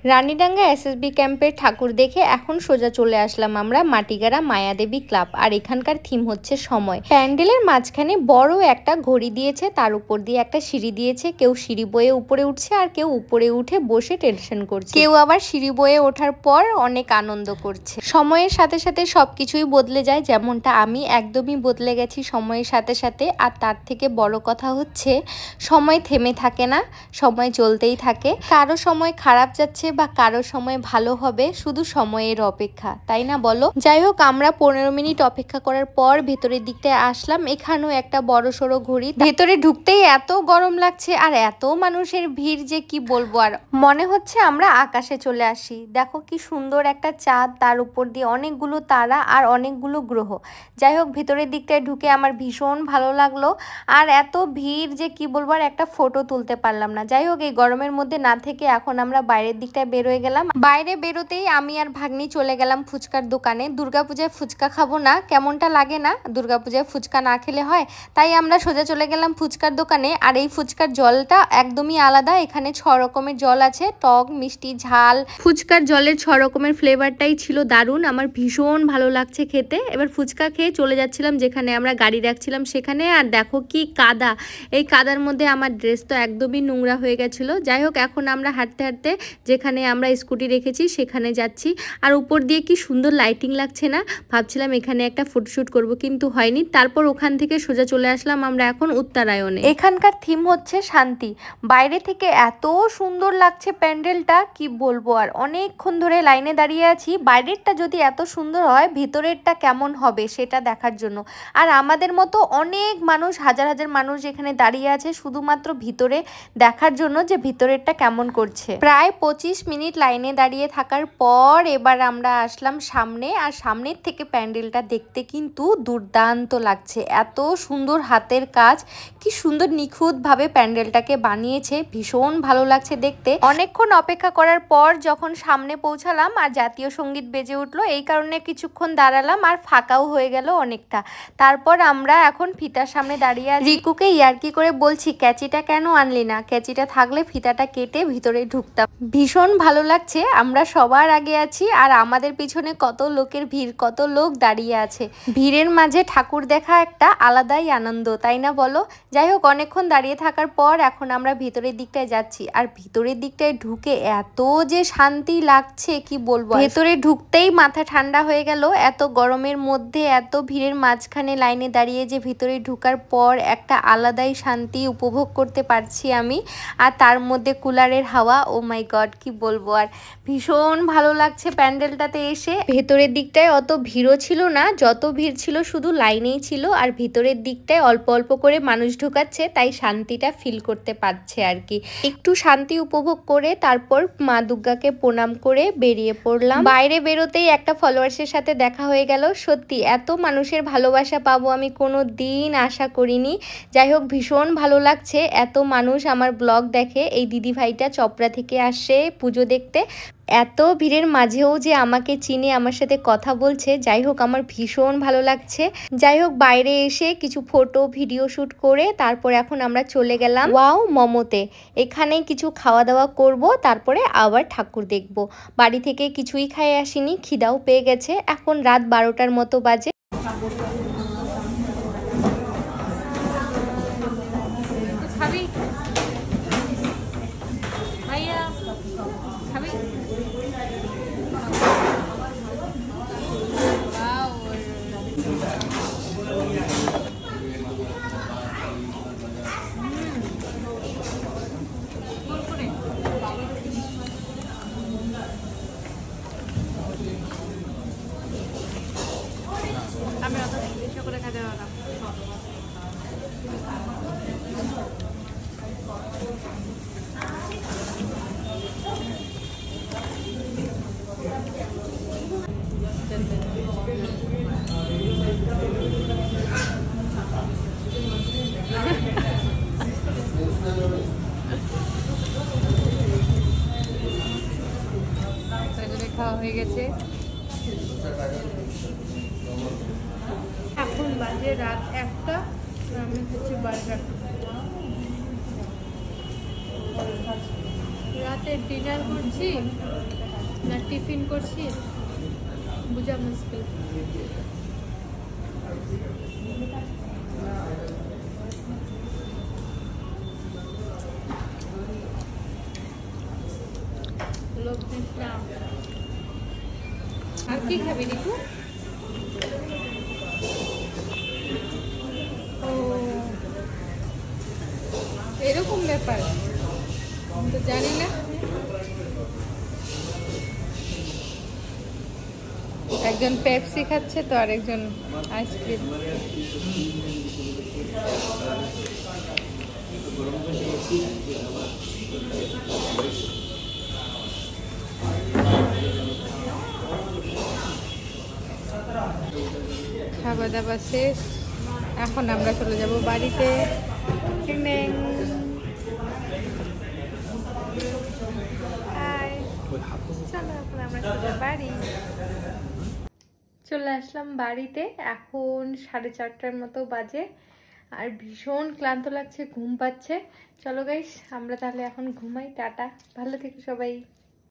Ranidanga SSB ক্যাম্পের ঠাকুর দেখে এখন সোজা চলে আসলাম আমরা মাটিগাড়া মায়াদেবী ক্লাব। আর এখানকার থিম হচ্ছে সময়। প্যান্ডেলের মাঝখানে বড় একটা ঘড়ি দিয়েছে, তার উপর দিয়ে একটা সিঁড়ি দিয়েছে। কেউ সিঁড়ি বয়ে উপরে উঠছে আর কেউ উপরে উঠে বসে টেনশন করছে, কেউ আবার সিঁড়ি বয়ে ওঠার পর অনেক আনন্দ করছে। সময়ের সাথে সাথে সবকিছুই বদলে যায়, যেমনটা আমি একদমই বদলে গেছি সময়ের সাথে সাথে। আর তার থেকে বড় কথা হচ্ছে সময় থেমে থাকে না, সময় চলতেই থাকে। কারো সময় খারাপ যাচ্ছে বা কারো সময় ভালো হবে, শুধু সময়ের অপেক্ষা, তাই না বলো? যাই হোক, আমরা 15 মিনিট অপেক্ষা করার পর ভেতরের দিকটায় আসলাম। এখানেও একটা বড় সড়ো ঘড়ি। ভেতরে ঢুকতেই এত গরম লাগছে আর এত মানুষের ভিড় যে কি বলবো। আর মনে হচ্ছে আমরা আকাশে চলে আসি। দেখো কি সুন্দর একটা চাঁদ, তার উপর দিয়ে অনেকগুলো তারা আর অনেকগুলো গ্রহ। যাই হোক, ভেতরের দিকটায় ঢুকে আমার ভীষণ ভালো লাগলো। আর এত ভিড় যে কি বলবো, আর একটা ফটো তুলতে পারলাম না। যাই হোক, এই গরমের মধ্যে না থেকে এখন আমরা বাইরের দিকটায় বেরোয় গেলাম। বাইরে বেরোতেই আমি আর ভাগ্নি চলে গেলাম ফুচকার দোকানে। দুর্গাপূজায় ফুচকা খাবো না, কেমনটা লাগে না? দুর্গাপূজায় ফুচকা না খেলে হয়? তাই আমরা সোজা চলে গেলাম ফুচকার দোকানে। আর এই ফুচকার জলটা একদমই আলাদা। এখানে 6 রকমের জল আছে, টক, মিষ্টি, ঝাল। ফুচকার জলের 6 রকমের ফ্লেভারটাই ছিল দারুণ, আমার ভীষণ ভালো লাগছে খেতে। এবার ফুচকা খেয়ে চলে যাচ্ছিলাম যেখানে আমরা গাড়ি রাখছিলাম সেখানে। আর দেখো কি কাদা, এই কাদার মধ্যে আমার ড্রেস তো একদমই নোংরা হয়ে গেছিলো। যাই হোক, এখন আমরা হাঁটতে হাঁটতে যেখানে আমরা স্কুটি রেখেছি সেখানে যাচ্ছি। আর উপর দিয়ে কি সুন্দর লাইটিং লাগছে না? ভাবছিলাম এখানে একটা ফটোশ্যুট করব, কিন্তু হয়নি। তারপর ওখান থেকে সোজা চলে আসলাম আমরা এখন উত্তরায়ণে। এখানকার থিম হচ্ছে শান্তি। বাইরে থেকে এত সুন্দর লাগছে প্যান্ডেলটা, কি বলবো। আর অনেকক্ষণ ধরে লাইনে দাঁড়িয়ে আছি। বাইরেরটা যদি এত সুন্দর হয়, ভেতরেরটা কেমন হবে সেটা দেখার জন্য। আর আমাদের মতো অনেক মানুষ, হাজার হাজার মানুষ এখানে দাঁড়িয়ে আছে শুধুমাত্র ভিতরে দেখার জন্য যে ভিতরেরটা কেমন করছে। প্রায় 25 মিনিট লাইনে দাঁড়িয়ে থাকার পর এবার আমরা আসলাম সামনে। আর সামনের থেকে প্যান্ডেলটা দেখতে কিন্তু দুর্দান্ত লাগছে। এত সুন্দর হাতের কাজ, কি সুন্দর নিখুঁত ভাবে প্যান্ডেলটাকে বানিয়েছে, ভীষণ ভালো লাগছে দেখতে। অনেকক্ষণ অপেক্ষা করার পর যখন সামনে পৌঁছালাম আর জাতীয় সঙ্গীত বেজে উঠলো, এই কারণে কিছুক্ষণ দাঁড়ালাম আর ফাঁকাও হয়ে গেল অনেকটা। তারপর আমরা এখন ফিতার সামনে দাঁড়িয়ে আছি। রিকুকে ইয়ার্কি করে বলছি, ক্যাচিটা কেন আনলি না? ক্যাচিটা থাকলে ফিতাটা কেটে ভিতরে ঢুকতাম। ভীষণ ভালো লাগছে, আমরা সবার আগে আছি আর আমাদের পিছনে কত লোকের ভিড়, কত লোক দাঁড়িয়ে আছে। ভিড়ের মাঝে ঠাকুর দেখা একটা আলাদাই আনন্দ, তাই না বলো? যাই হোক, অনেকক্ষণ দাঁড়িয়ে থাকার পর এখন আমরা ভিতরের দিকটায় যাচ্ছি। আর ভিতরের দিকটায় ঢুকে এত যে শান্তি লাগছে কি বলবো। ভেতরে ঢুকতেই মাথা ঠান্ডা হয়ে গেল। এত গরমের মধ্যে এত ভিড়ের মাঝখানে লাইনে দাঁড়িয়ে যে ভিতরে ঢুকার পর একটা আলাদাই শান্তি উপভোগ করতে পারছি আমি। আর তার মধ্যে কুলারের হাওয়া, ও মাই গড, কি বলবো। আর ভীষণ ভালো লাগছে প্যান্ডেলটাতে এসে। ভেতরের দিকটায় অত ভিড়ও ছিল না, যত ভিড় ছিল শুধু লাইনেই ছিল। আর ভিতরের দিকটায় অল্প অল্প করে মানুষ ঢুকাচ্ছে, তাই শান্তিটা ফিল করতে পারছে আর কি। একটু শান্তি উপভোগ করে তারপর মা দুর্গাকে প্রণাম করে বেরিয়ে পড়লাম। বাইরে বেরোতেই একটা ফলোয়ার্সের সাথে দেখা হয়ে গেল। সত্যি এত মানুষের ভালোবাসা পাবো আমি কোনো দিন আশা করিনি। যাই হোক, ভীষণ ভালো লাগছে। এত মানুষ আমার ব্লগ দেখে। এই দিদি ভাইটা চপড়া থেকে আসে পুজো দেখতে। এত ভিড়ের মাঝেও যে আমাকে চিনে আমার সাথে কথা বলছে। যাই হোক, আমার ভীষণ ভালো লাগছে। যাই হোক, বাইরে এসে কিছু ফটো ভিডিও শ্যুট করে তারপর এখন আমরা চলে গেলাম ওয়াও মোমোতে। এখানে কিছু খাওয়া দাওয়া করব, তারপরে আবার ঠাকুর দেখব। বাড়ি থেকে কিছুই খাই আসিনি, খিদাও পেয়ে গেছে। এখন রাত 12টার মতো বাজে। আমি অত জিজ্ঞাসা করে খেতে পারলাম। খাওয়া হয়ে গেছে। এখন বাজে রাত 1টা। আমি হচ্ছে বার্গার রাতে ডিনার করছি না টিফিন করছি বুঝা মুশকিল। লোক না আর কি খাবি রিকু? ও এরকম ব্যাপার আমি তো জানি না। একজন পেপসি খাচ্ছে তো আরেকজন আইসক্রিম। খাওয়া দাওয়া শেষ, এখন আমরা চলে যাব বাড়িতে। চলো এখন আমরা চলে বাড়ি। চলে আসলাম বাড়িতে, এখন 4:30টার মতো বাজে আর ভীষণ ক্লান্ত লাগছে, ঘুম পাচ্ছে। চলো গাইস আমরা তাহলে এখন ঘুমাই। টাটা, ভালো থেকো সবাই।